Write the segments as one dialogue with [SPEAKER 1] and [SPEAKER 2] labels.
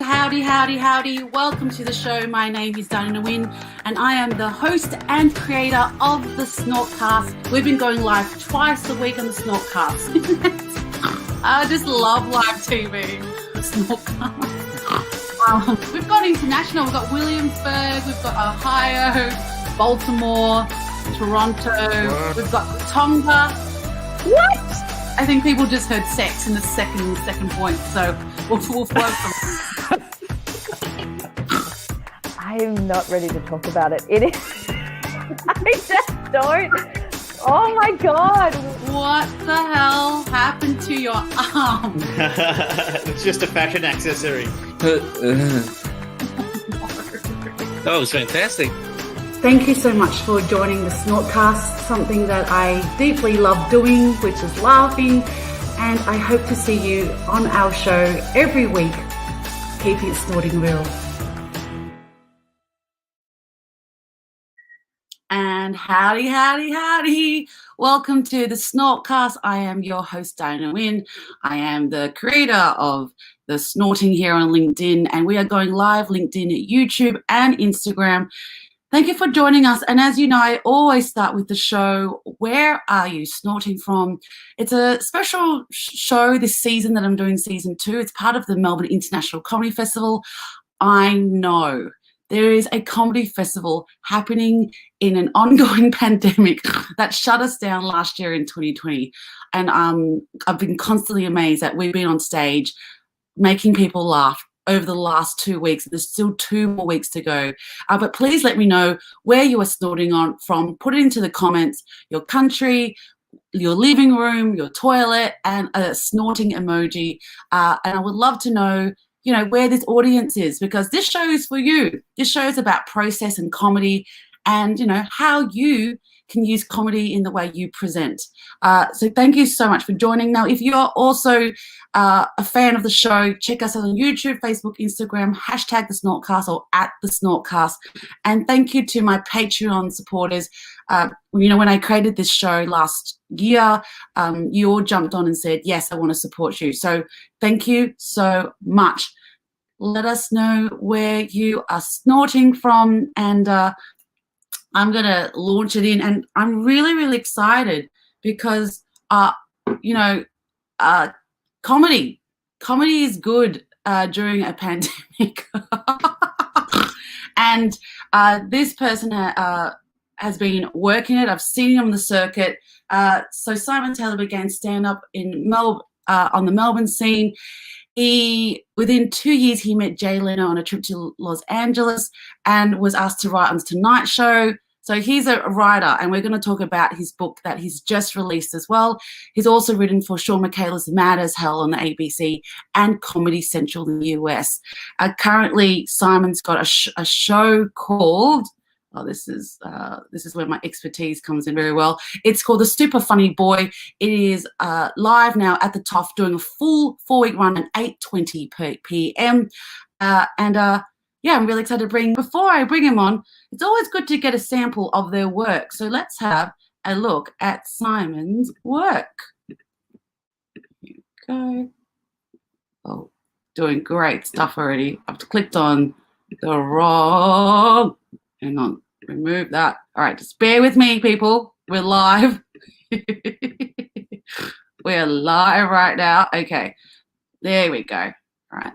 [SPEAKER 1] Howdy, howdy, howdy. Welcome to the show. My name is Diana Wynn and I am the host and creator of the SnortCast. We've been going live twice a week on the SnortCast. I just love live TV. SnortCast. We've got international. We've got Williamsburg. We've got Ohio, Baltimore, Toronto. We've got Tonga. What? I think people just heard sex in the second point, so we'll flow from.
[SPEAKER 2] I am not ready to talk about it. It is. I just don't. Oh my God.
[SPEAKER 1] What the hell happened to your arm?
[SPEAKER 3] It's just a fashion accessory.
[SPEAKER 4] That was fantastic.
[SPEAKER 1] Thank you so much for joining the SnortCast, something that I deeply love doing, which is laughing. And I hope to see you on our show every week, keeping it snorting real. And howdy, howdy, howdy. Welcome to the SnortCast. I am your host, Diana Wynn. I am the creator of the Snorting here on LinkedIn, and we are going live LinkedIn, YouTube, and Instagram. Thank you for joining us. And as you know, I always start with the show, where are you snorting from? It's a special show this season that I'm doing, season 2. It's part of the Melbourne International Comedy Festival. I know there is a comedy festival happening in an ongoing pandemic that shut us down last year in 2020. And I've been constantly amazed that we've been on stage making people laugh over the last 2 weeks. There's still 2 more weeks to go. But please let me know where you are snorting on from. Put it into the comments, your country, your living room, your toilet, and a snorting emoji. And I would love to know, where this audience is, because this show is for you. This show is about process and comedy and, how you can use comedy in the way you present. So thank you so much for joining. Now, if you're also a fan of the show, check us out on YouTube, Facebook, Instagram, hashtag the SnortCast or at the SnortCast. And thank you to my Patreon supporters. When I created this show last year, you all jumped on and said, yes, I want to support you. So thank you so much. Let us know where you are snorting from, and I'm going to launch it in. And I'm really, really excited because, comedy is good during a pandemic. And this person has been working it. I've seen him on the circuit. So Simon Taylor began stand-up in on the Melbourne scene. Within 2 years, he met Jay Leno on a trip to Los Angeles and was asked to write on the Tonight Show. So he's a writer, and we're going to talk about his book that he's just released as well. He's also written for Shaun Micallef's Mad as Hell on the ABC and Comedy Central in the US. Currently, Simon's got a show called, this is where my expertise comes in very well. It's called The Super Funny Boy. It is live now at the Toff, doing a full 4-week run at 8:20 p.m. I'm really excited before I bring him on, it's always good to get a sample of their work. So let's have a look at Simon's work. Here you go. Oh, doing great stuff already. I've clicked on the wrong. Hang on, remove that. All right, just bear with me, people. We're live. We're live right now. Okay, there we go. All right.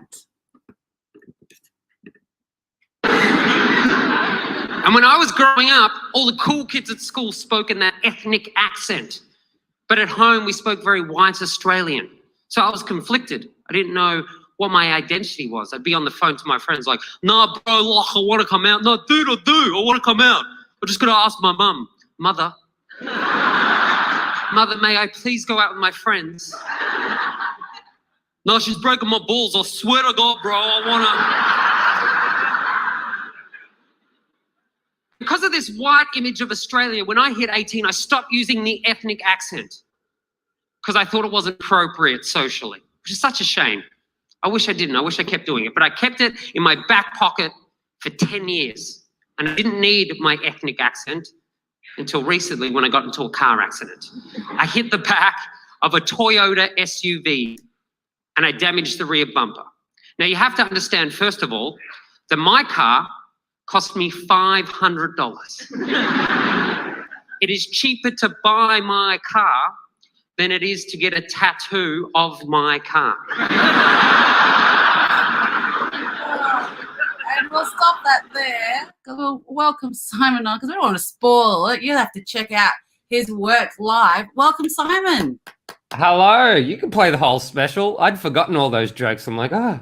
[SPEAKER 5] And when I was growing up, all the cool kids at school spoke in that ethnic accent. But at home, we spoke very white Australian. So I was conflicted. I didn't know what my identity was. I'd be on the phone to my friends like, nah, bro, like, I want to come out. No, dude, I want to come out. I just got to ask my mum, Mother, may I please go out with my friends? No, she's breaking my balls. I swear to God, bro, I want to. Because of this white image of Australia, when I hit 18, I stopped using the ethnic accent because I thought it wasn't appropriate socially, which is such a shame. I wish I didn't. I wish I kept doing it. But I kept it in my back pocket for 10 years. And I didn't need my ethnic accent until recently when I got into a car accident. I hit the back of a Toyota SUV and I damaged the rear bumper. Now, you have to understand, first of all, that my car cost me $500. It is cheaper to buy my car than it is to get a tattoo of my car.
[SPEAKER 1] And we'll stop that there. We'll welcome Simon on because we don't want to spoil it. You'll have to check out his work live. Welcome, Simon.
[SPEAKER 6] Hello. You can play the whole special. I'd forgotten all those jokes. I'm like, I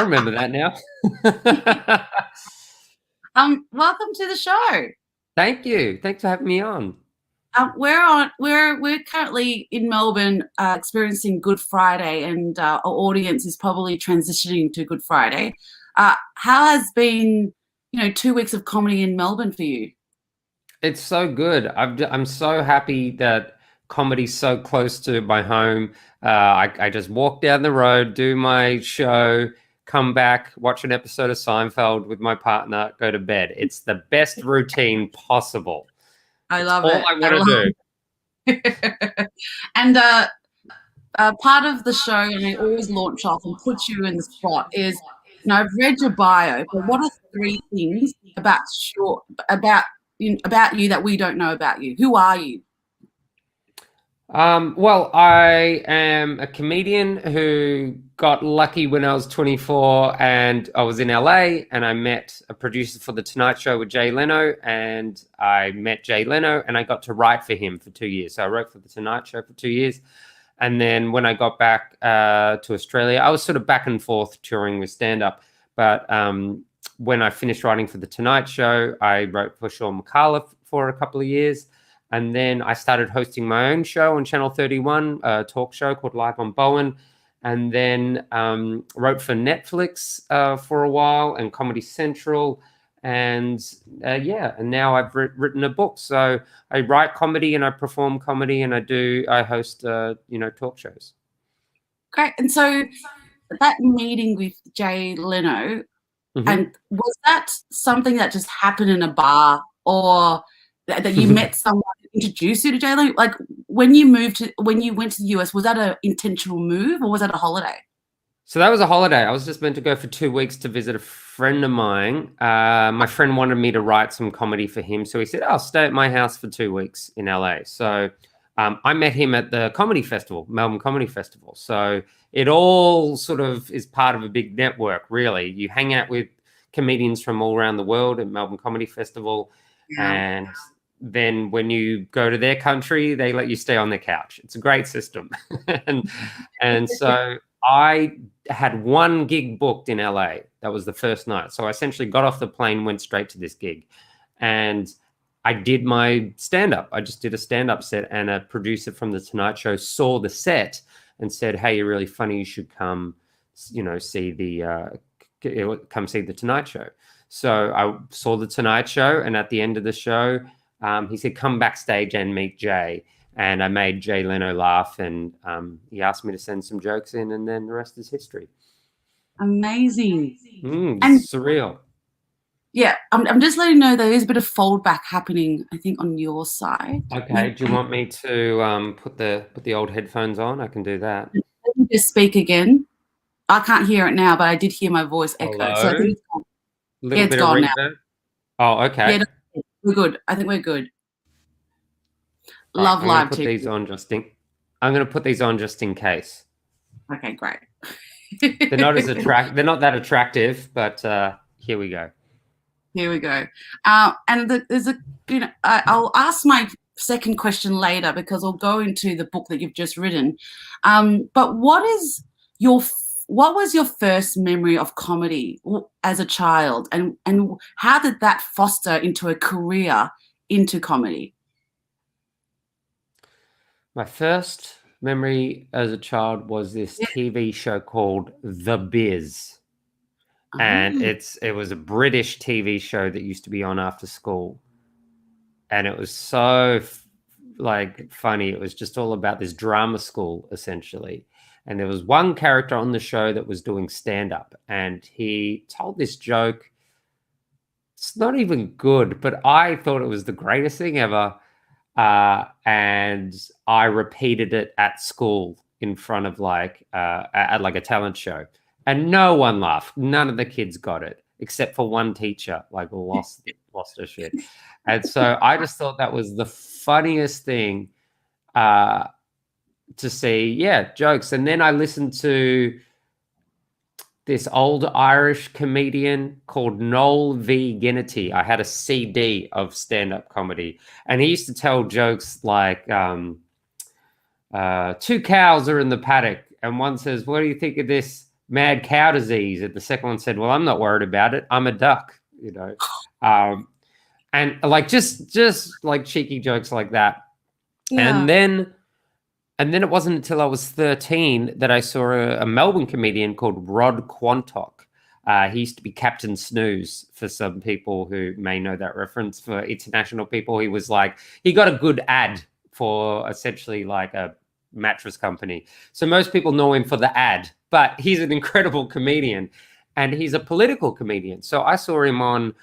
[SPEAKER 6] remember that now.
[SPEAKER 1] Welcome to the show.
[SPEAKER 6] Thank you. Thanks for having me on.
[SPEAKER 1] We're currently in Melbourne experiencing Good Friday, and our audience is probably transitioning to Good Friday. How has been, 2 weeks of comedy in Melbourne for you?
[SPEAKER 6] It's so good. I'm so happy that comedy's so close to my home. I just walk down the road, do my show, come back, watch an episode of Seinfeld with my partner, go to bed. It's the best routine possible.
[SPEAKER 1] I love it.
[SPEAKER 6] All I want to do.
[SPEAKER 1] And part of the show, and I always launch off and put you in the spot, is, I've read your bio, but what are 3 things about you that we don't know about you? Who are you?
[SPEAKER 6] Well, I am a comedian who got lucky when I was 24 and I was in LA and I met a producer for The Tonight Show with Jay Leno, and I met Jay Leno and I got to write for him for 2 years. So I wrote for The Tonight Show for 2 years. And then when I got back to Australia, I was sort of back and forth touring with stand-up. But when I finished writing for The Tonight Show, I wrote for Shaun Micallef for a couple of years. And then I started hosting my own show on Channel 31, a talk show called Live on Bowen. And then wrote for Netflix for a while and Comedy Central. And and now I've written a book. So I write comedy and I perform comedy and I host, talk shows.
[SPEAKER 1] Great. And so that meeting with Jay Leno, and was that something that just happened in a bar, or that you met someone who introduced you to Jay Leno? Like when you went to the US, was that an intentional move or was that a holiday?
[SPEAKER 6] So that was a holiday. I was just meant to go for 2 weeks to visit a friend of mine. My friend wanted me to write some comedy for him. So he said, I'll stay at my house for 2 weeks in LA. So I met him at the comedy festival, Melbourne Comedy Festival. So it all sort of is part of a big network, really. You hang out with comedians from all around the world at Melbourne Comedy Festival. Yeah. And then when you go to their country, they let you stay on their couch. It's a great system. and so I had 1 gig booked in LA. That was the first night. So I essentially got off the plane, went straight to this gig. And I did my stand-up. I just did a stand-up set, and a producer from The Tonight Show saw the set and said, hey, you're really funny. You should come, see the Tonight Show. So I saw The Tonight Show, and at the end of the show, he said, come backstage and meet Jay. And I made Jay Leno laugh, and he asked me to send some jokes in, and then the rest is history.
[SPEAKER 1] Amazing.
[SPEAKER 6] And surreal.
[SPEAKER 1] Yeah, I'm just letting you know there is a bit of foldback happening, I think, on your side.
[SPEAKER 6] Okay, do you want me to put the old headphones on? I can do that.
[SPEAKER 1] Let me just speak again. I can't hear it now, but I did hear my voice echo.
[SPEAKER 6] Hello?
[SPEAKER 1] So I think it's gone.
[SPEAKER 6] A little bit of reverb now. Oh, okay.
[SPEAKER 1] Yeah, we're good. I think we're good.
[SPEAKER 6] Love live
[SPEAKER 1] TV.
[SPEAKER 6] I'm going to put these on just in case.
[SPEAKER 1] Okay, great.
[SPEAKER 6] They're not that attractive, but here we go.
[SPEAKER 1] Here we go. And there's I'll ask my second question later because I'll go into the book that you've just written. But what was your first memory of comedy as a child, and how did that foster into a career into comedy?
[SPEAKER 6] My first memory as a child was this TV show called The Biz. And it was a British TV show that used to be on after school. And it was so funny. It was just all about this drama school, essentially. And there was one character on the show that was doing stand-up, and he told this joke. It's not even good, but I thought it was the greatest thing ever. And I repeated it at school in front of at a talent show. and no one laughed. None of the kids got it, except for one teacher, like lost her shit. And so I just thought that was the funniest thing to see. Yeah, jokes. And then I listened to this old Irish comedian called Noel V. Ginnity. I had a CD of stand-up comedy, and he used to tell jokes like, 2 cows are in the paddock, and one says, "What do you think of this mad cow disease?" And the second one said, "Well, I'm not worried about it. I'm a duck," you know. And like just like cheeky jokes like that.
[SPEAKER 1] Yeah.
[SPEAKER 6] And then it wasn't until I was 13 that I saw a Melbourne comedian called Rod Quantock. He used to be Captain Snooze for some people who may know that reference. For international people, he got a good ad for essentially like a mattress company. So most people know him for the ad, but he's an incredible comedian, and he's a political comedian. So I saw him on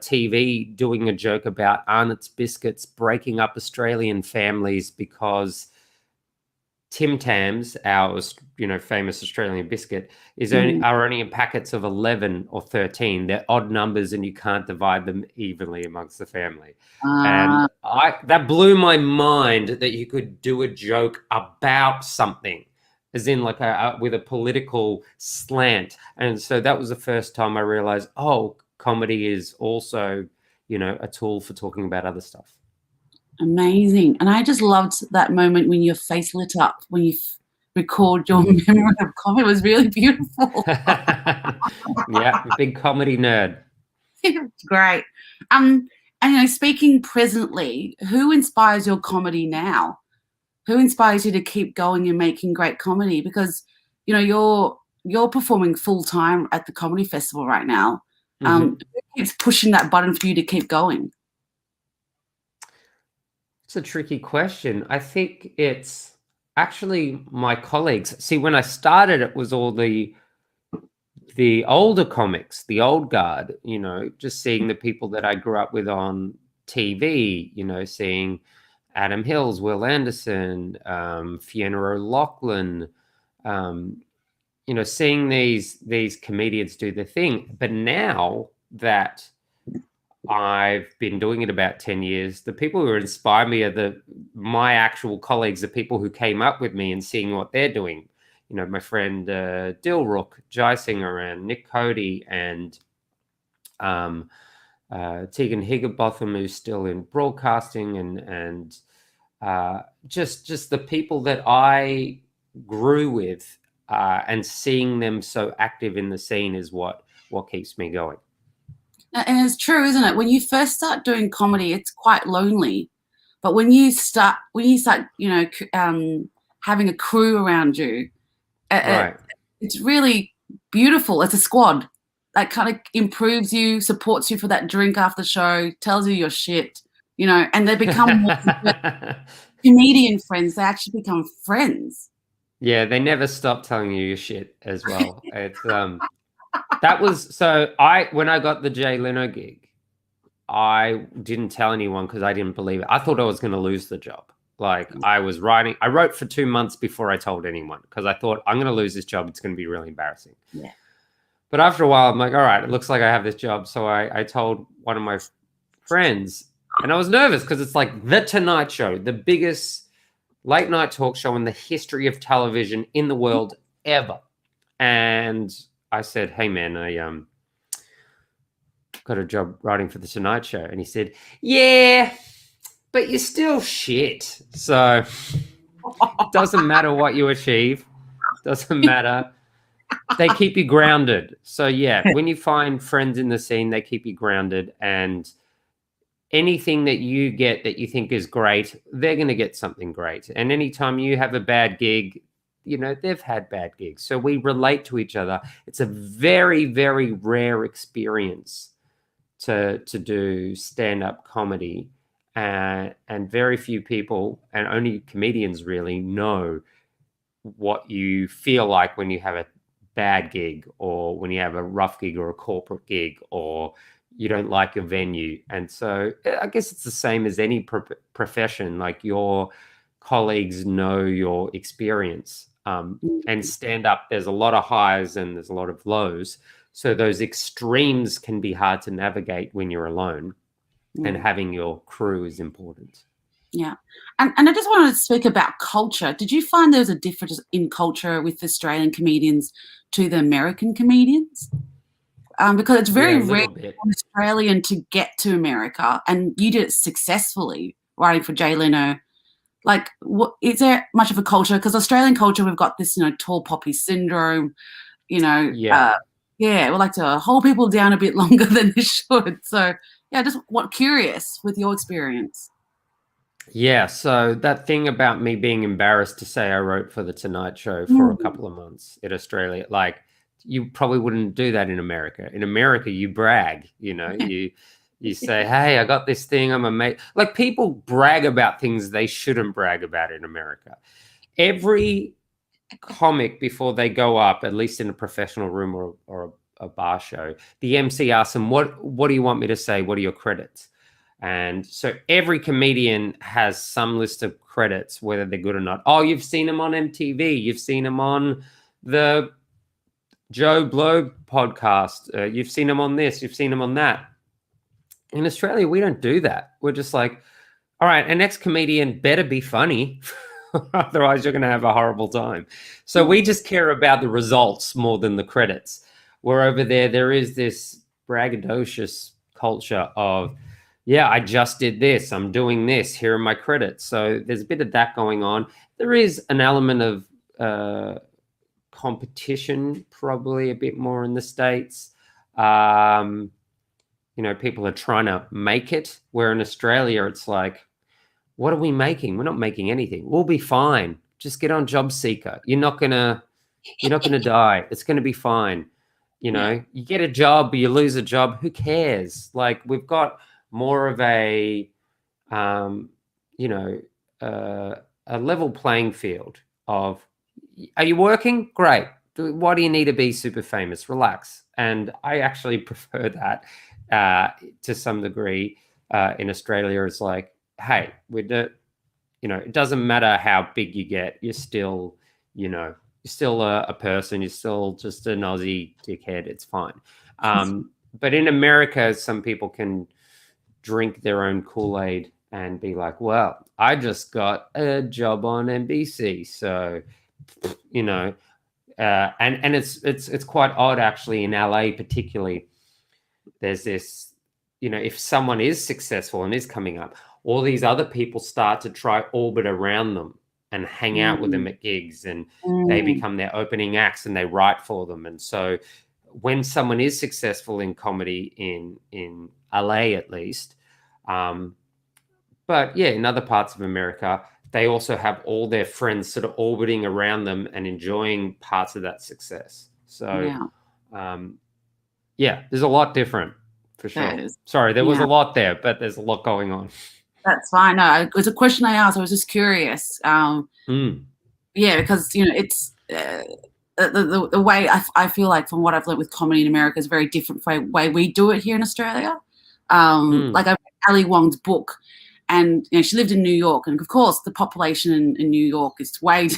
[SPEAKER 6] TV doing a joke about Arnott's Biscuits breaking up Australian families because Tim Tams, our famous Australian biscuit, are only in packets of 11 or 13. They're odd numbers, and you can't divide them evenly amongst the family. And that blew my mind that you could do a joke about something, as in like with a political slant. And so that was the first time I realized, oh, comedy is also, a tool for talking about other stuff.
[SPEAKER 1] Amazing. And I just loved that moment when your face lit up when you record your memory of comedy. It was really beautiful.
[SPEAKER 6] Yeah, big comedy nerd.
[SPEAKER 1] It's great. And speaking presently, who inspires your comedy now? Who inspires you to keep going and making great comedy? Because you're performing full time at the comedy festival right now. Who keeps pushing that button for you to keep going?
[SPEAKER 6] It's a tricky question. I think it's actually my colleagues. See, when I started, it was all the older comics, the old guard, just seeing the people that I grew up with on TV, seeing Adam Hills, Will Anderson, Fiona O'Loughlin, seeing these comedians do the thing. But now that I've been doing it about 10 years, the people who inspire me are my actual colleagues, the people who came up with me and seeing what they're doing. My friend Dilrook, Jai Singer, and Nick Cody, and Tegan Higginbotham, who's still in broadcasting, and just the people that I grew with, and seeing them so active in the scene is what keeps me going.
[SPEAKER 1] And it's true, isn't it? When you first start doing comedy, it's quite lonely. But when you start, having a crew around you,
[SPEAKER 6] Right.
[SPEAKER 1] It's really beautiful. It's a squad that kind of improves you, supports you for that drink after the show, tells you your shit, and they become more comedian friends. They actually become friends.
[SPEAKER 6] Yeah, they never stop telling you your shit as well. It's when I got the Jay Leno gig, I didn't tell anyone because I didn't believe it. I thought I was going to lose the job. Like I wrote for 2 months before I told anyone because I thought I'm going to lose this job. It's going to be really embarrassing.
[SPEAKER 1] Yeah.
[SPEAKER 6] But after a while, I'm like, all right, it looks like I have this job. So I told one of my friends, and I was nervous because it's like The Tonight Show, the biggest late night talk show in the history of television in the world ever. And I said, hey man, I got a job writing for The Tonight Show. And he said, yeah, but you're still shit. So it doesn't matter what you achieve. Doesn't matter. They keep you grounded. So yeah, when you find friends in the scene, they keep you grounded, and anything that you get that you think is great, they're going to get something great. And anytime you have a bad gig, they've had bad gigs. So we relate to each other. It's a very, very rare experience to do stand-up comedy. And very few people, and only comedians really, know what you feel like when you have a bad gig, or when you have a rough gig or a corporate gig, or you don't like your venue. And so I guess it's the same as any profession. Like your colleagues know your experience, And stand up, there's a lot of highs and there's a lot of lows. So those extremes can be hard to navigate when you're alone, and having your crew is important.
[SPEAKER 1] Yeah. And I just wanted to speak about culture. Did you find there was a difference in culture with Australian comedians to the American comedians? Because it's very rare for an Australian to get to America, and you did it successfully writing for Jay Leno. Like, is there much of a culture? Because Australian culture, we've got this, tall poppy syndrome, we like to hold people down a bit longer than they should. So, yeah, just curious with your experience.
[SPEAKER 6] Yeah, so that thing about me being embarrassed to say I wrote for The Tonight Show for a couple of months in Australia, like, you probably wouldn't do that in America. In America, you brag, you say, hey, I got this thing, I'm a mate. Like, people brag about things they shouldn't brag about in America. Every comic, before they go up, at least in a professional room or a bar show, the MC asks them, what do you want me to say? What are your credits? And so every comedian has some list of credits, whether they're good or not. Oh, you've seen them on MTV. You've seen them on the Joe Blow podcast. You've seen them on this. You've seen them on that. In Australia, we don't do that. We're just like, all right, an ex-comedian better be funny. Otherwise, you're going to have a horrible time. So we just care about the results more than the credits. Where over there is this braggadocious culture of, yeah, I just did this. I'm doing this. Here are my credits. So there's a bit of that going on. There is an element of competition, probably a bit more in the States. People are trying to make it, where in Australia, it's like, what are we making? We're not making anything. We'll be fine. Just get on Job Seeker. You're not gonna die. It's gonna be fine. You get a job, you lose a job. Who cares? Like, we've got more of a level playing field of, are you working? Great. Why do you need to be super famous? Relax. And I actually prefer that to some degree. In Australia, it's like, hey, it doesn't matter how big you get. You're still, you're still a person. You're still just an Aussie dickhead. It's fine. But in America, some people can drink their own Kool-Aid and be like, well, I just got a job on NBC. So, and it's quite odd, actually, in LA particularly. There's this, if someone is successful and is coming up, all these other people start to try orbit around them and hang out with them at gigs, and they become their opening acts and they write for them. And so when someone is successful in comedy in LA, at least, but yeah, in other parts of America, they also have all their friends sort of orbiting around them and enjoying parts of that success. So, there's a lot different, for sure. Sorry, there was a lot there, but there's a lot going on.
[SPEAKER 1] That's fine. No, it was a question I asked. I was just curious. Yeah, because, it's the way I feel like, from what I've learned with comedy in America, is very different from the way we do it here in Australia. Like, I read Ali Wong's book, and she lived in New York, and of course the population in New York is way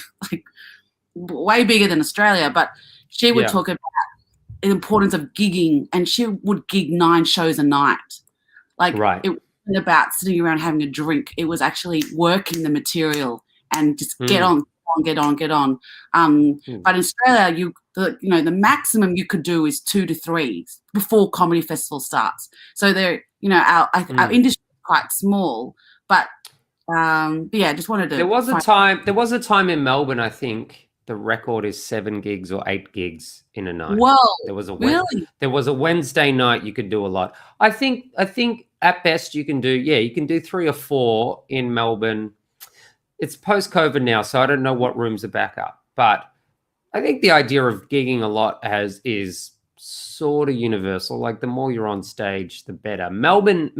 [SPEAKER 1] bigger than Australia. But she would talk about the importance of gigging, and she would gig 9 shows a night. Like, it wasn't about sitting around having a drink. It was actually working the material and just get on. But in Australia, the maximum you could do is 2 to 3 before comedy festival starts. So our industry is quite small, but just wanted to.
[SPEAKER 6] There was a time in Melbourne, I think the record is 7 gigs or 8 gigs in a night.
[SPEAKER 1] Whoa!
[SPEAKER 6] There was a
[SPEAKER 1] Really?
[SPEAKER 6] Wednesday night you could do a lot. I think at best you can do 3 or 4 in Melbourne. It's post-COVID now, so I don't know what rooms are back up. But I think the idea of gigging a lot is sort of universal. Like, the more you're on stage, the better. Melbourne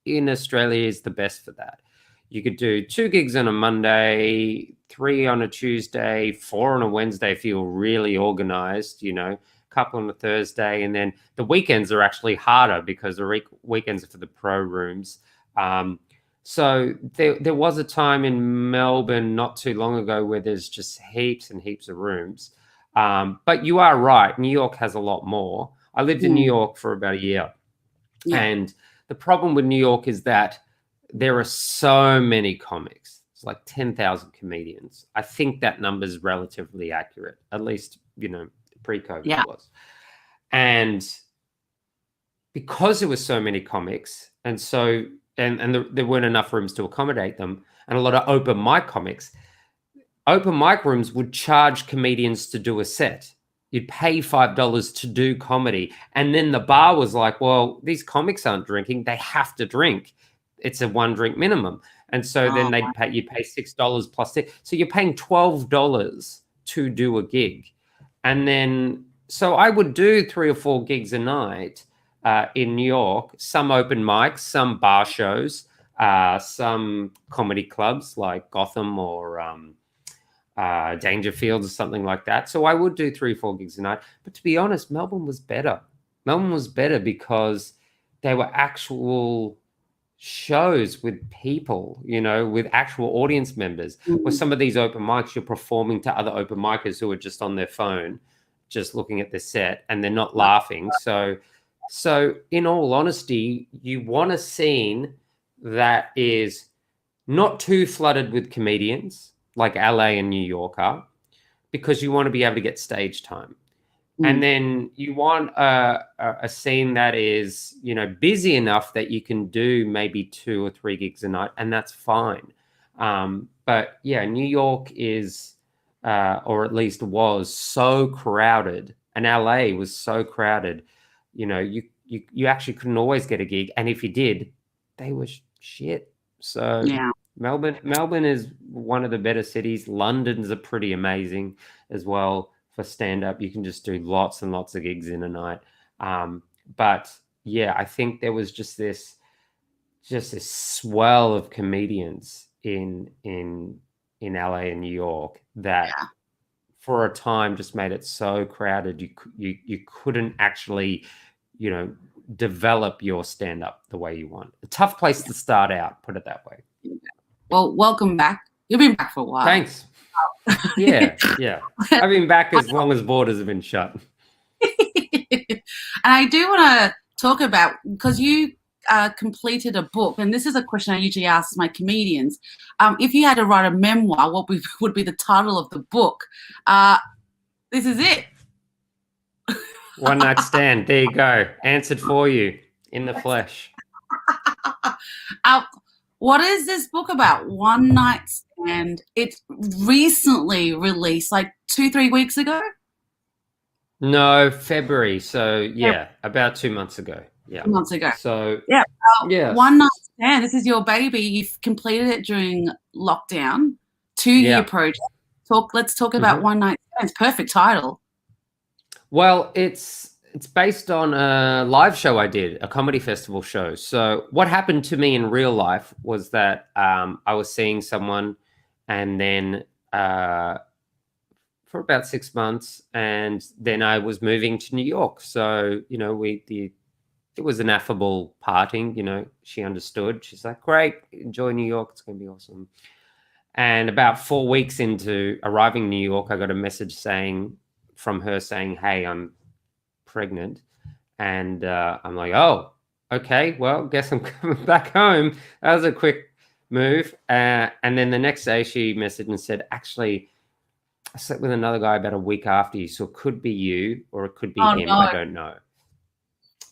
[SPEAKER 6] in Australia is the best for that. You could do 2 gigs on a Monday, 3 on a Tuesday, 4 on a Wednesday if you're really organized, a couple on a Thursday. And then the weekends are actually harder because the weekends are for the pro rooms. So there was a time in Melbourne not too long ago where there's just heaps and heaps of rooms. But you are right. New York has a lot more. I lived in New York for about a year.
[SPEAKER 1] Yeah.
[SPEAKER 6] And the problem with New York is that there are so many comics. It's like 10,000 comedians. I think that number is relatively accurate, at least, pre-COVID was. And because there were so many comics and there weren't enough rooms to accommodate them, and a lot of open mic comics, open mic rooms would charge comedians to do a set. You'd pay $5 to do comedy. And then the bar was like, well, these comics aren't drinking. They have to drink. It's a 1 drink minimum. And so then you'd pay $6 plus it. So you're paying $12 to do a gig. And then, so I would do 3 or 4 gigs a night in New York, some open mics, some bar shows, some comedy clubs like Gotham or Dangerfield or something like that. So I would do 3 or 4 gigs a night. But to be honest, Melbourne was better. Melbourne was better because they were actual shows with people, with actual audience members. With some of these open mics, you're performing to other open micers who are just on their phone, just looking at the set, and they're not laughing. So in all honesty, you want a scene that is not too flooded with comedians like LA and New York are, because you want to be able to get stage time. And then you want a scene that is, busy enough that you can do maybe 2 or 3 gigs a night, and that's fine. But yeah, New York is, or at least was, so crowded, and LA was so crowded. You actually couldn't always get a gig, and if you did, they were shit. So
[SPEAKER 1] Yeah.
[SPEAKER 6] Melbourne is one of the better cities. London's are pretty amazing as well for stand-up. You can just do lots and lots of gigs in a night. But yeah, I think there was just this swell of comedians in LA and New York that for a time just made it so crowded you couldn't actually, develop your stand-up the way you want. A tough place to start out, put it that way.
[SPEAKER 1] Well, welcome back. You've been back for a while.
[SPEAKER 6] Thanks. Yeah. I've been back as long as borders have been shut.
[SPEAKER 1] And I do want to talk about, because you completed a book, and this is a question I usually ask my comedians. If you had to write a memoir, what would be the title of the book? This is it.
[SPEAKER 6] One Night Stand. There you go. Answered for you in the flesh.
[SPEAKER 1] What is this book about? One Night Stand. It's recently released, like 2-3 weeks ago.
[SPEAKER 6] No, February. So yeah, about 2 months ago. Yeah,
[SPEAKER 1] 2 months ago.
[SPEAKER 6] So
[SPEAKER 1] yeah. One Night Stand. This is your baby. You've completed it during lockdown. 2-year project. Let's talk about One Night Stand. It's perfect title.
[SPEAKER 6] Well, it's based on a live show I did, a comedy festival show. So what happened to me in real life was that I was seeing someone, and then for about 6 months, and then I was moving to New York. So, it was an affable parting, she understood. She's like, great, enjoy New York. It's going to be awesome. And about 4 weeks into arriving in New York, I got a message from her saying, hey, I'm pregnant. And I'm like, oh, okay, well, guess I'm coming back home. That was a quick move. And then the next day she messaged and said, actually, I slept with another guy about a week after you, so it could be you or it could be him. No. I don't know.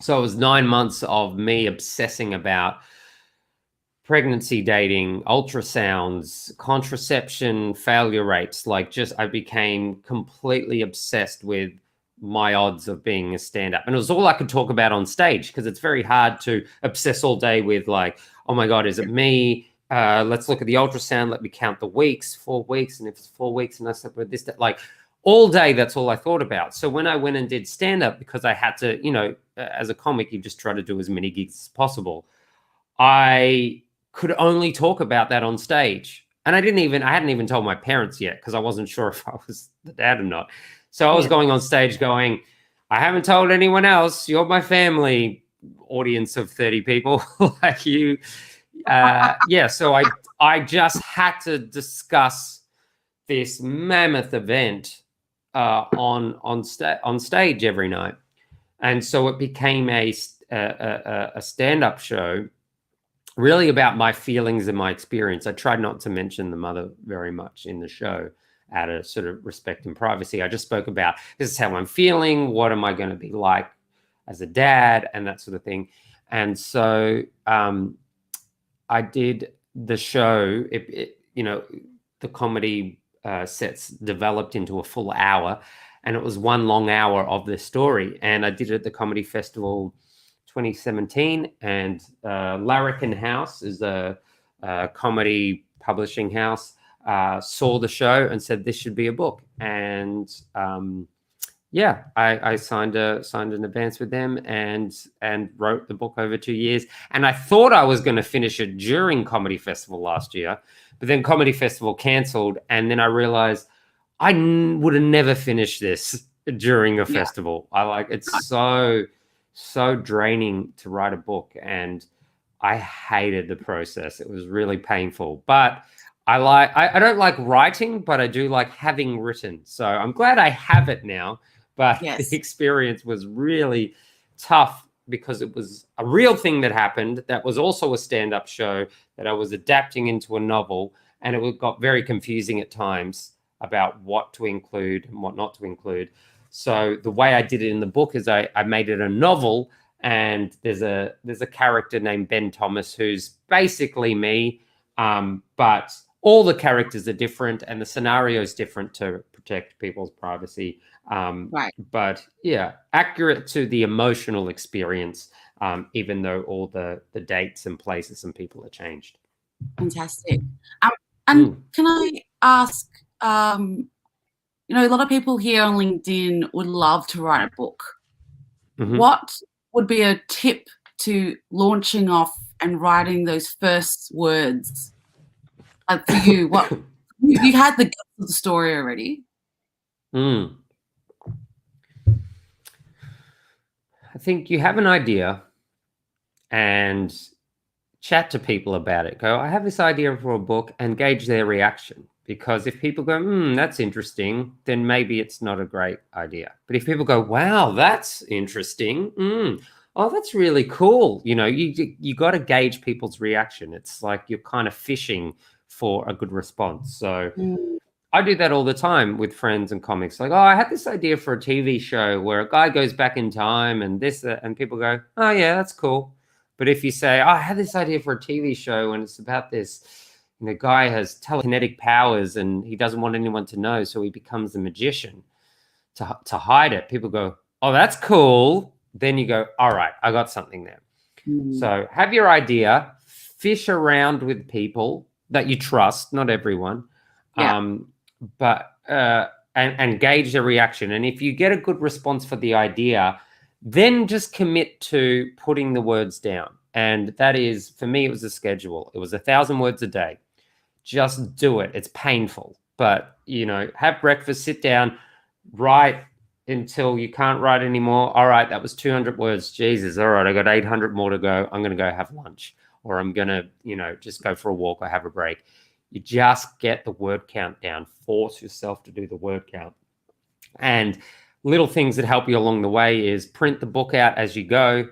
[SPEAKER 6] So it was 9 months of me obsessing about pregnancy dating, ultrasounds, contraception failure rates. I became completely obsessed with my odds of being a stand-up. And it was all I could talk about on stage, because it's very hard to obsess all day with oh my God, is it me? Let's look at the ultrasound. Let me count the weeks, 4 weeks. And if it's 4 weeks and I slept with this, all day, that's all I thought about. So when I went and did stand-up, because I had to, as a comic, you just try to do as many gigs as possible. I could only talk about that on stage. And I hadn't even told my parents yet, because I wasn't sure if I was the dad or not. So I was going on stage going, I haven't told anyone else. You're my family, audience of 30 people. yeah, so I just had to discuss this mammoth event on stage every night, and so it became a stand-up show, really about my feelings and my experience. I tried not to mention the mother very much in the show, out of sort of respect and privacy. I just spoke about, this is how I'm feeling, what am I going to be like as a dad, and that sort of thing. And so I did the show. The comedy sets developed into a full hour, and it was one long hour of this story. And I did it at the Comedy Festival 2017, and Larrikin House is a comedy publishing house, saw the show and said this should be a book. And I signed an advance with them and wrote the book over 2 years. And I thought I was going to finish it during Comedy Festival last year, but then Comedy Festival cancelled, and then I realized I would have never finished this during a festival. It's so draining to write a book, and I hated the process. It was really painful, but I don't like writing, but I do like having written. So I'm glad I have it now. But the experience was really tough because it was a real thing that happened. That was also a stand-up show that I was adapting into a novel, and it got very confusing at times about what to include and what not to include. So the way I did it in the book is I made it a novel, and there's a character named Ben Thomas who's basically me, but all the characters are different and the scenario is different to protect people's privacy.
[SPEAKER 1] Right.
[SPEAKER 6] But yeah, accurate to the emotional experience, even though all the dates and places and people are changed.
[SPEAKER 1] Fantastic. And can I ask, a lot of people here on LinkedIn would love to write a book.
[SPEAKER 6] Mm-hmm.
[SPEAKER 1] What would be a tip to launching off and writing those first words? For you, what you had the guts of the story already.
[SPEAKER 6] I think you have an idea and chat to people about it. Go, I have this idea for a book, and gauge their reaction. Because if people go, that's interesting, then maybe it's not a great idea. But if people go, wow, that's interesting. Oh, that's really cool. You got to gauge people's reaction. It's like you're kind of fishing for a good response. So I do that all the time with friends and comics. Like, I had this idea for a TV show where a guy goes back in time and this, and people go, oh yeah, that's cool. But if you say, I had this idea for a TV show and it's about this, the guy has telekinetic powers and he doesn't want anyone to know, so he becomes a magician to hide it. People go, oh, that's cool. Then you go, all right, I got something there. So have your idea, fish around with people that you trust, not everyone, but and gauge their reaction. And if you get a good response for the idea, then just commit to putting the words down. And that is, for me, it was a schedule. It was 1,000 words a day. Just do it. It's painful, but have breakfast, sit down, write until you can't write anymore. All right, that was 200 words. Jesus. All right, I got 800 more to go. I'm going to go have lunch, or I'm going to, just go for a walk or have a break. You just get the word count down. Force yourself to do the word count. And little things that help you along the way is print the book out as you go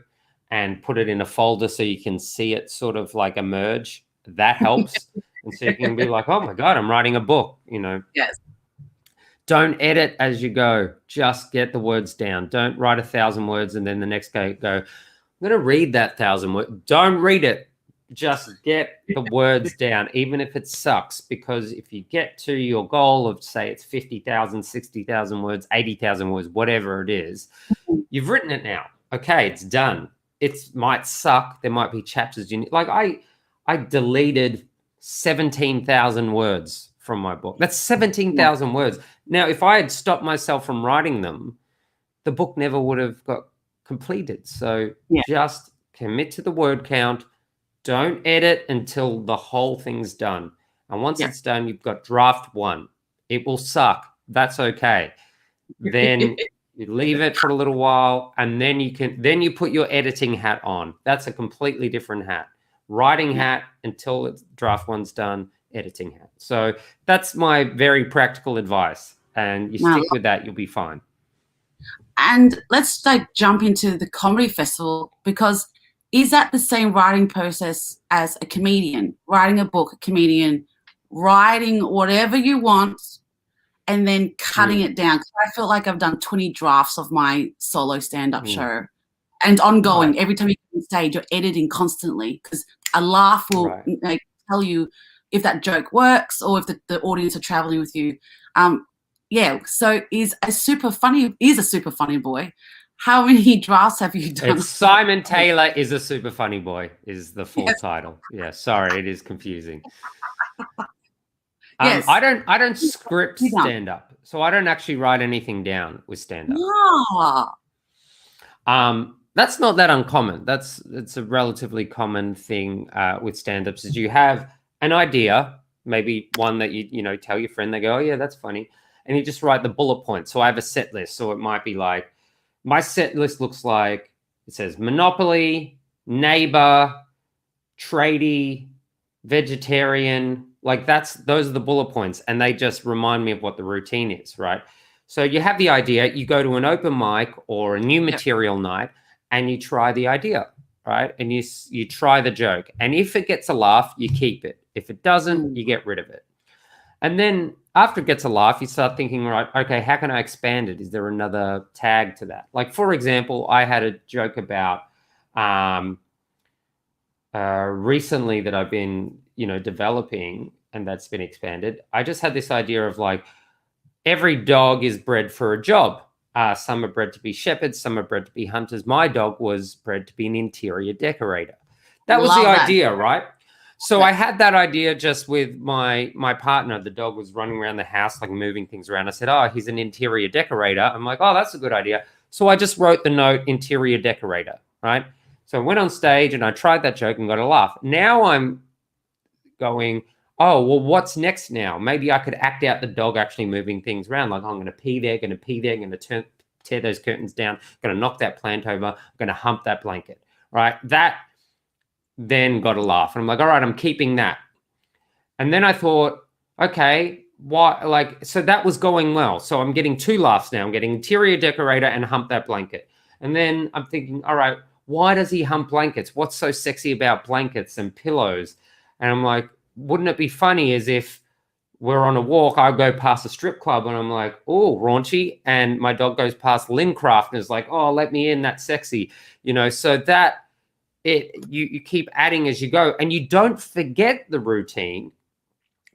[SPEAKER 6] and put it in a folder so you can see it sort of like emerge. That helps. And so you can be like, oh my God, I'm writing a book,
[SPEAKER 1] Yes.
[SPEAKER 6] Don't edit as you go. Just get the words down. Don't write 1,000 words and then the next day go, I'm going to read that 1,000 words. Don't read it. Just get the words down, even if it sucks, because if you get to your goal of, say, it's 50,000, 60,000 words, 80,000 words, whatever it is, you've written it now. Okay, it's done. It might suck. There might be chapters you need. Like I deleted 17,000 words from my book. That's 17,000 words. Now, if I had stopped myself from writing them, the book never would have got completed. So just commit to the word count. Don't edit until the whole thing's done. And once it's done, you've got draft 1. It will suck. That's okay. Then you leave it for a little while, and then you put your editing hat on. That's a completely different hat. writing hat until the draft one's done, editing hat. So that's my very practical advice. And you stick with that, you'll be fine.
[SPEAKER 1] And let's like jump into the comedy festival, because is that the same writing process as a comedian? Writing a book, a comedian, writing whatever you want and then cutting it down. 'Cause I feel like I've done 20 drafts of my solo stand-up show and ongoing. Every time you get on stage, you're editing constantly because a laugh will like, tell you if that joke works or if the audience are traveling with you. So is a super funny boy. How many drafts have you done?
[SPEAKER 6] It's Simon Taylor is a super funny boy is the full title. Yeah, sorry, it is confusing.
[SPEAKER 1] Yes.
[SPEAKER 6] I don't script stand up, so I don't actually write anything down with stand up. That's not that uncommon. It's a relatively common thing with stand ups. Is you have an idea, maybe one that you tell your friend, they go, oh yeah, that's funny, and you just write the bullet points. So I have a set list. So it might be like, my set list looks like, it says Monopoly, neighbor, tradie, vegetarian. Like those are the bullet points, and they just remind me of what the routine is, right? So you have the idea, you go to an open mic or a new material night, and you try the idea, right? And you try the joke, and if it gets a laugh, you keep it. If it doesn't, you get rid of it. And then after it gets a laugh, you start thinking, right, okay, how can I expand it? Is there another tag to that? Like, for example, I had a joke about recently that I've been, developing, and that's been expanded. I just had this idea of like, every dog is bred for a job. Some are bred to be shepherds, some are bred to be hunters. My dog was bred to be an interior decorator. That was the idea, right? So I had that idea just with my partner. The dog was running around the house, like moving things around. I said, oh, he's an interior decorator. I'm like, oh, that's a good idea. So I just wrote the note, interior decorator, right? So I went on stage and I tried that joke and got a laugh. Now I'm going, oh, well, what's next now? Maybe I could act out the dog actually moving things around. Like, I'm going to pee there, going to tear those curtains down, going to knock that plant over, going to hump that blanket, right? That then got a laugh. And I'm like, all right, I'm keeping that. And then I thought, okay, why? Like, so that was going well. So I'm getting 2 laughs now. I'm getting interior decorator and hump that blanket. And then I'm thinking, all right, why does he hump blankets? What's so sexy about blankets and pillows? And I'm like, wouldn't it be funny as if we're on a walk, I go past a strip club and I'm like, oh, raunchy. And my dog goes past Lincraft and is like, oh, let me in, that's sexy. So that you keep adding as you go, and you don't forget the routine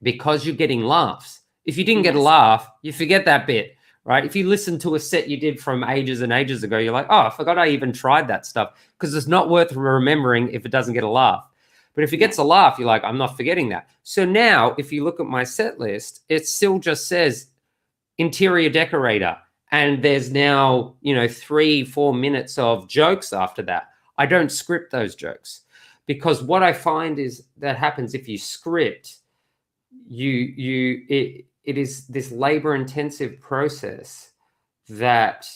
[SPEAKER 6] because you're getting laughs. If you didn't get a laugh, you forget that bit, right? If you listen to a set you did from ages and ages ago, you're like, oh, I forgot I even tried that stuff, because it's not worth remembering if it doesn't get a laugh. But if it gets a laugh, you're like, I'm not forgetting that. So now if you look at my set list, it still just says interior decorator. And there's now, 3-4 minutes of jokes after that. I don't script those jokes, because what I find is that happens if you script, it is this labor intensive process that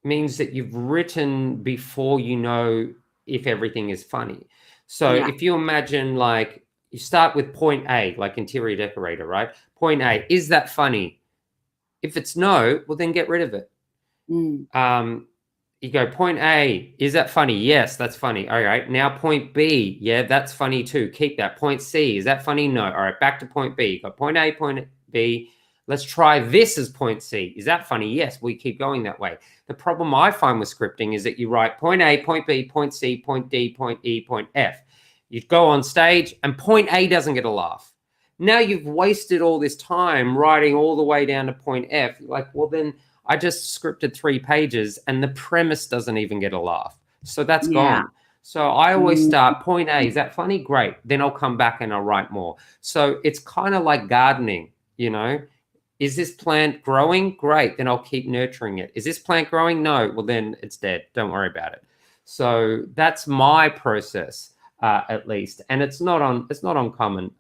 [SPEAKER 6] means that you've written before you know if everything is funny. So if you imagine, like, you start with point A, like interior decorator, right? Point A, is that funny? If it's no, well, then get rid of it. You go, point A, is that funny? Yes, that's funny. All right, now point B, yeah, that's funny too. Keep that. Point C, is that funny? No. All right, back to point B. You got point A, point B. Let's try this as point C. Is that funny? Yes, we keep going that way. The problem I find with scripting is that you write point A, point B, point C, point D, point E, point F. You go on stage and point A doesn't get a laugh. Now you've wasted all this time writing all the way down to point F. You're like, well, then I just scripted 3 pages and the premise doesn't even get a laugh. So that's gone. So I always start point A. Is that funny? Great. Then I'll come back and I'll write more. So it's kind of like gardening, Is this plant growing? Great. Then I'll keep nurturing it. Is this plant growing? No. Well, then it's dead. Don't worry about it. So that's my process, at least. And it's not uncommon.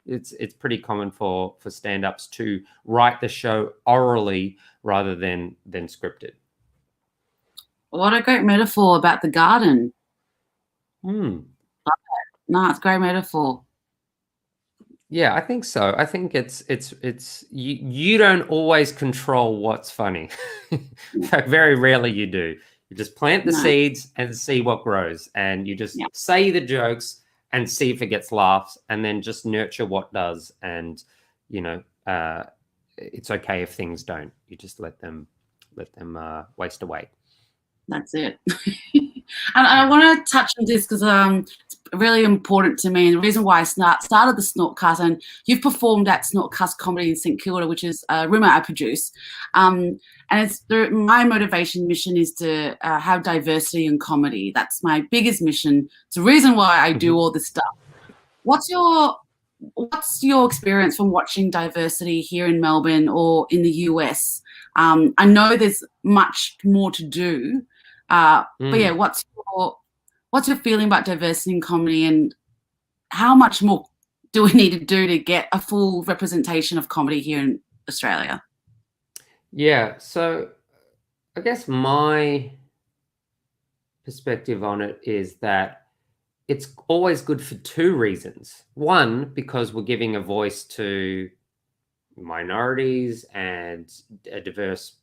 [SPEAKER 6] It's pretty common for stand-ups to write the show orally rather than scripted.
[SPEAKER 1] What a great metaphor about the garden.
[SPEAKER 6] Mm.
[SPEAKER 1] No, it's a great metaphor.
[SPEAKER 6] Yeah, I think so. I think it's you don't always control what's funny. In fact, very rarely you do. You just plant the
[SPEAKER 1] No.
[SPEAKER 6] seeds and see what grows, and you just
[SPEAKER 1] Yeah.
[SPEAKER 6] say the jokes and see if it gets laughs, and then just nurture what does. And it's okay if things don't. You just let them waste away.
[SPEAKER 1] That's it. And I want to touch on this because it's really important to me. And the reason why I started the SnortCast, and you've performed at SnortCast Comedy in St Kilda, which is a room I produce. And it's my motivation mission is to have diversity in comedy. That's my biggest mission. It's the reason why I do all this stuff. What's your experience from watching diversity here in Melbourne or in the US? I know there's much more to do, but yeah, what's your feeling about diversity in comedy, and how much more do we need to do to get a full representation of comedy here in Australia?
[SPEAKER 6] Yeah, so I guess my perspective on it is that it's always good for two reasons. One, because we're giving a voice to minorities and a diverse,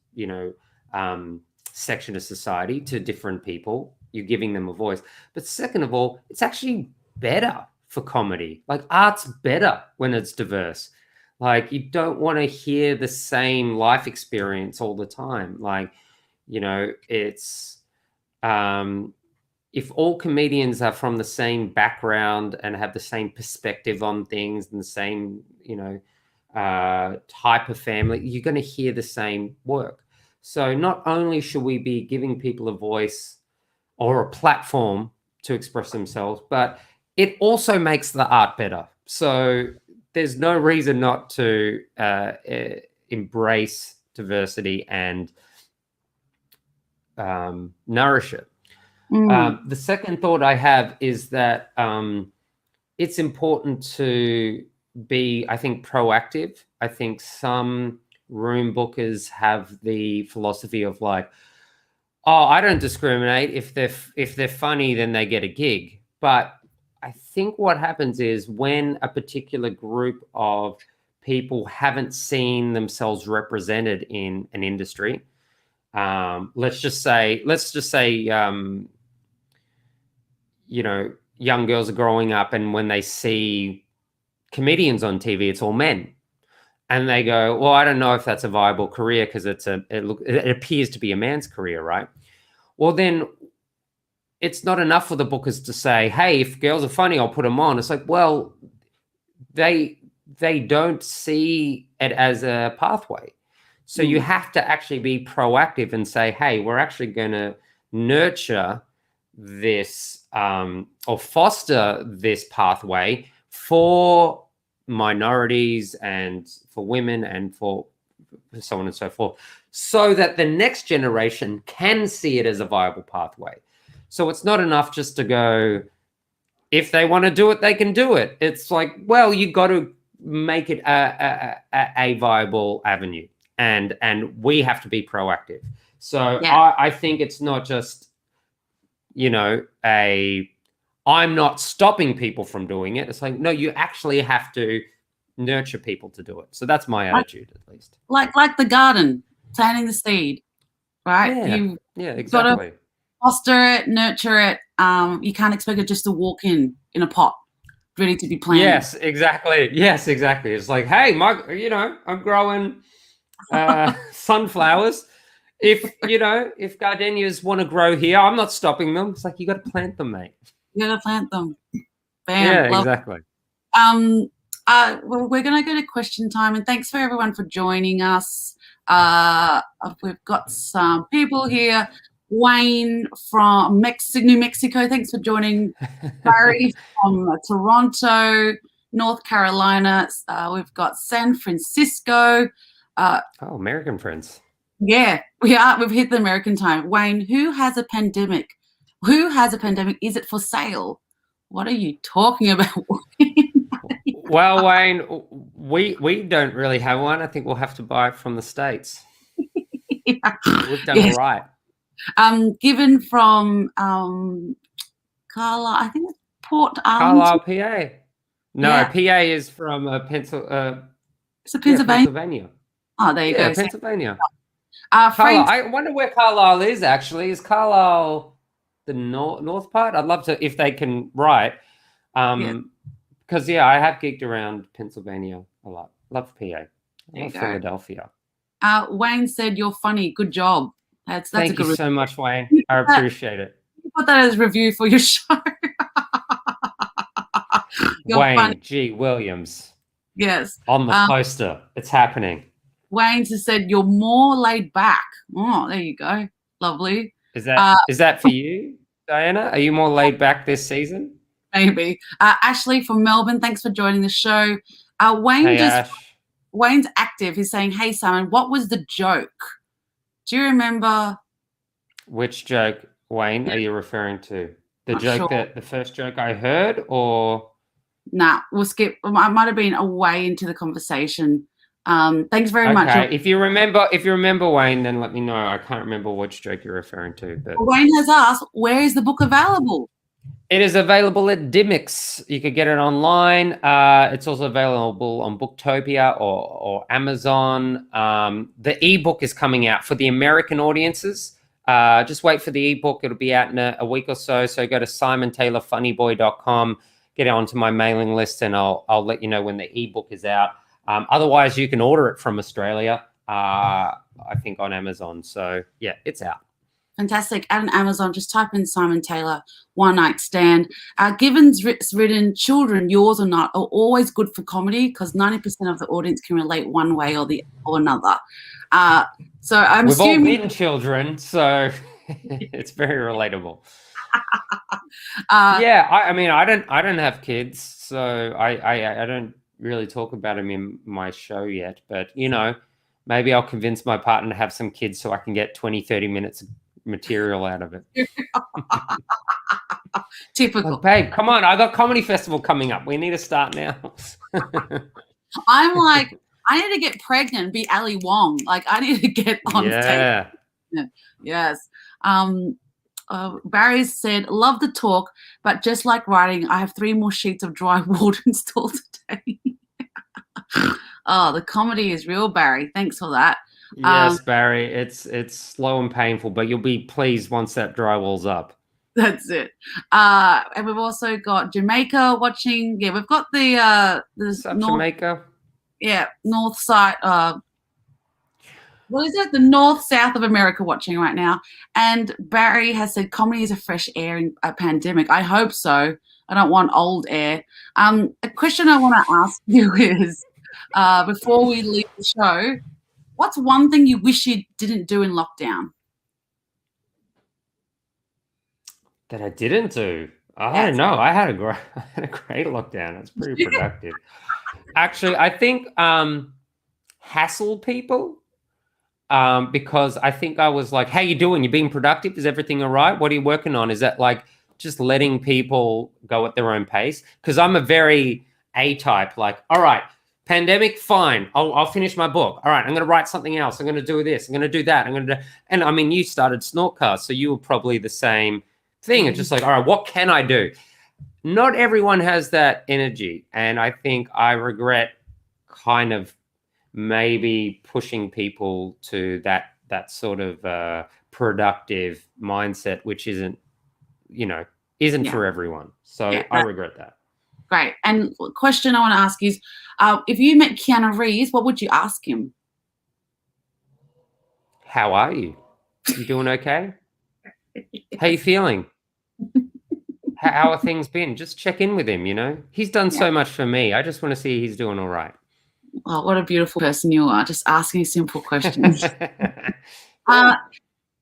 [SPEAKER 6] section of society, to different people. You're giving them a voice. But second of all, it's actually better for comedy. Like, art's better when it's diverse. Like, you don't want to hear the same life experience all the time. Like, it's if all comedians are from the same background and have the same perspective on things and the same, type of family, you're going to hear the same work. So not only should we be giving people a voice or a platform to express themselves, but it also makes the art better. So there's no reason not to embrace diversity and nourish it. The second thought I have is that it's important to be, I think, proactive. I think some room bookers have the philosophy of like, oh, I don't discriminate. If they're funny, then they get a gig. But I think what happens is when a particular group of people haven't seen themselves represented in an industry, let's just say, young girls are growing up, and when they see comedians on TV, it's all men. And they go, well, I don't know if that's a viable career because it appears to be a man's career, right? Well, then it's not enough for the bookers to say, hey, if girls are funny, I'll put them on. It's like, well, they don't see it as a pathway. So you have to actually be proactive and say, hey, we're actually going to nurture this or foster this pathway for minorities and for women and for so on and so forth, so that the next generation can see it as a viable pathway. So it's not enough just to go, if they want to do it, they can do it. It's like, well, you got to make it a viable avenue, and we have to be proactive. So yeah. I think it's not just, I'm not stopping people from doing it. It's like, no, you actually have to nurture people to do it. So that's my attitude, at least. Like
[SPEAKER 1] the garden, planting the seed, right?
[SPEAKER 6] Yeah, exactly.
[SPEAKER 1] Got to foster it, nurture it. You can't expect it just to walk in a pot, ready to be planted.
[SPEAKER 6] Yes, exactly. It's like, hey, I'm growing sunflowers. If gardenias want to grow here, I'm not stopping them. It's like, you got to plant them, mate.
[SPEAKER 1] You got to plant them. Bam.
[SPEAKER 6] Yeah, exactly.
[SPEAKER 1] Well, we're going to go to question time, and thanks for everyone for joining us. We've got some people here. Wayne from New Mexico, thanks for joining. Barry from Toronto, North Carolina. We've got San Francisco.
[SPEAKER 6] American friends.
[SPEAKER 1] Yeah, we've hit the American time. Wayne, who has a pandemic? Is it for sale? What are you talking about?
[SPEAKER 6] Well, Wayne, we don't really have one. I think we'll have to buy it from the States. Yeah. We've done all right.
[SPEAKER 1] Given from Carlisle. I think it's Port
[SPEAKER 6] Carlisle,
[SPEAKER 1] Arlington.
[SPEAKER 6] PA. No,
[SPEAKER 1] Yeah.
[SPEAKER 6] PA is from
[SPEAKER 1] It's a
[SPEAKER 6] yeah,
[SPEAKER 1] Pennsylvania.
[SPEAKER 6] Pennsylvania.
[SPEAKER 1] Oh, there you
[SPEAKER 6] Yeah,
[SPEAKER 1] go.
[SPEAKER 6] Pennsylvania.
[SPEAKER 1] Frank,
[SPEAKER 6] Carlisle. I wonder where Carlisle is actually. Is Carlisle the north part? I'd love to if they can write. Because I have geeked around Pennsylvania a lot. Love PA. I love Philadelphia.
[SPEAKER 1] Wayne said you're funny. Good job. That's
[SPEAKER 6] Thank
[SPEAKER 1] a good
[SPEAKER 6] you so much, Wayne. I appreciate it.
[SPEAKER 1] Put that as a review for your show.
[SPEAKER 6] Wayne
[SPEAKER 1] funny.
[SPEAKER 6] G. Williams.
[SPEAKER 1] Yes.
[SPEAKER 6] On the poster. It's happening.
[SPEAKER 1] Wayne just said you're more laid back. Oh, there you go. Lovely.
[SPEAKER 6] Is that for you, Diana? Are you more laid back this season?
[SPEAKER 1] Maybe. Ashley from Melbourne, thanks for joining the show. Wayne's active. He's saying, hey, Simon, what was the joke? Do you remember?
[SPEAKER 6] Which joke, Wayne, are you referring to? The first joke I heard, or?
[SPEAKER 1] Nah, we'll skip. I might have been away into the conversation. Thanks very much.
[SPEAKER 6] Okay, if you remember, Wayne, then let me know. I can't remember which joke you're referring to. But
[SPEAKER 1] Wayne has asked, where is the book available?
[SPEAKER 6] It is available at Dimmicks. You could get it online. It's also available on Booktopia or Amazon. The ebook is coming out for the American audiences. Just wait for the ebook. It'll be out in a week or so. So go to simontaylorfunnyboy.com, get onto my mailing list, and I'll let you know when the ebook is out. Otherwise, you can order it from Australia, I think on Amazon. So, yeah, it's out.
[SPEAKER 1] Fantastic. And on Amazon, just type in Simon Taylor, One Night Stand. Given's written, children, yours or not, are always good for comedy because 90% of the audience can relate one way or another. So I'm assuming...
[SPEAKER 6] We've all been children, so it's very relatable. I don't have kids, so I don't really talk about them in my show yet. But, maybe I'll convince my partner to have some kids so I can get 20, 30 minutes of material out of it.
[SPEAKER 1] Typical.
[SPEAKER 6] Like, babe, come on. I got Comedy Festival coming up. We need to start now.
[SPEAKER 1] I'm like, I need to get pregnant and be Ali Wong. Like, I need to get on stage. Yes. Barry said, love the talk, but just like writing, I have 3 more sheets of drywall to install today. Oh, the comedy is real, Barry. Thanks for that.
[SPEAKER 6] Yes, Barry. It's slow and painful, but you'll be pleased once that drywall's up.
[SPEAKER 1] That's it. And we've also got Jamaica watching. Yeah, we've got the
[SPEAKER 6] Jamaica.
[SPEAKER 1] Yeah, north side. What is it? The north south of America watching right now. And Barry has said comedy is a fresh air in a pandemic. I hope so. I don't want old air. A question I want to ask you is, before we leave the show, what's one thing you wish you didn't do in lockdown?
[SPEAKER 6] That I didn't do? I don't know. I had a great lockdown. It's pretty productive. Actually, I think hassle people because I think I was like, how you doing? You being productive? Is everything all right? What are you working on? Is that like just letting people go at their own pace? Because I'm a very A-type, like, all right, pandemic, fine. I'll finish my book. All right, I'm going to write something else. I'm going to do this. I'm going to do that. And I mean, you started SnortCast, so you were probably the same thing. It's just like, all right, what can I do? Not everyone has that energy. And I think I regret kind of maybe pushing people to that sort of productive mindset, which isn't for everyone. So I regret that.
[SPEAKER 1] Great. And the question I want to ask is, if you met Keanu Reeves, what would you ask him?
[SPEAKER 6] How are you? You doing okay? How you feeling? How are things been? Just check in with him, He's done so much for me. I just want to see he's doing all right.
[SPEAKER 1] Oh, what a beautiful person you are, just asking simple questions.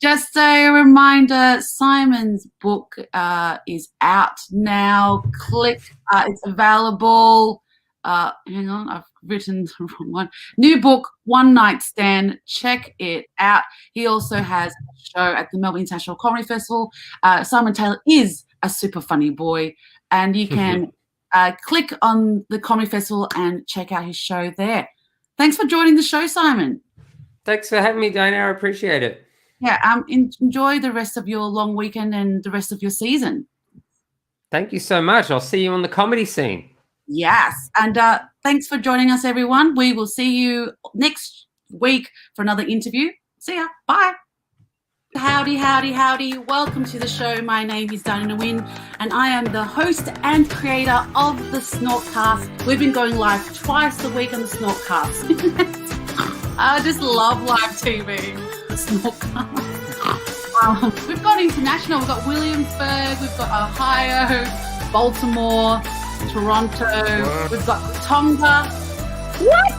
[SPEAKER 1] Just a reminder, Simon's book is out now. Click. It's available. Hang on, I've written the wrong one. New book, One Night Stand. Check it out. He also has a show at the Melbourne International Comedy Festival. Simon Taylor is a super funny boy, and you can click on the Comedy Festival and check out his show there. Thanks for joining the show, Simon.
[SPEAKER 6] Thanks for having me, Diana. I appreciate it.
[SPEAKER 1] Yeah, enjoy the rest of your long weekend and the rest of your season.
[SPEAKER 6] Thank you so much. I'll see you on the comedy scene.
[SPEAKER 1] Yes. And thanks for joining us, everyone. We will see you next week for another interview. See ya. Bye. Howdy, howdy, howdy. Welcome to the show. My name is Diana Wynn, and I am the host and creator of the SnortCast. We've been going live twice a week on the SnortCast. I just love live TV. SnortCast. We've got international. We've got Williamsburg. We've got Ohio, Baltimore, Toronto. We've got Tonga. What?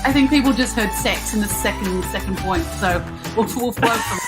[SPEAKER 1] I think people just heard sex in the second point, so we'll float them.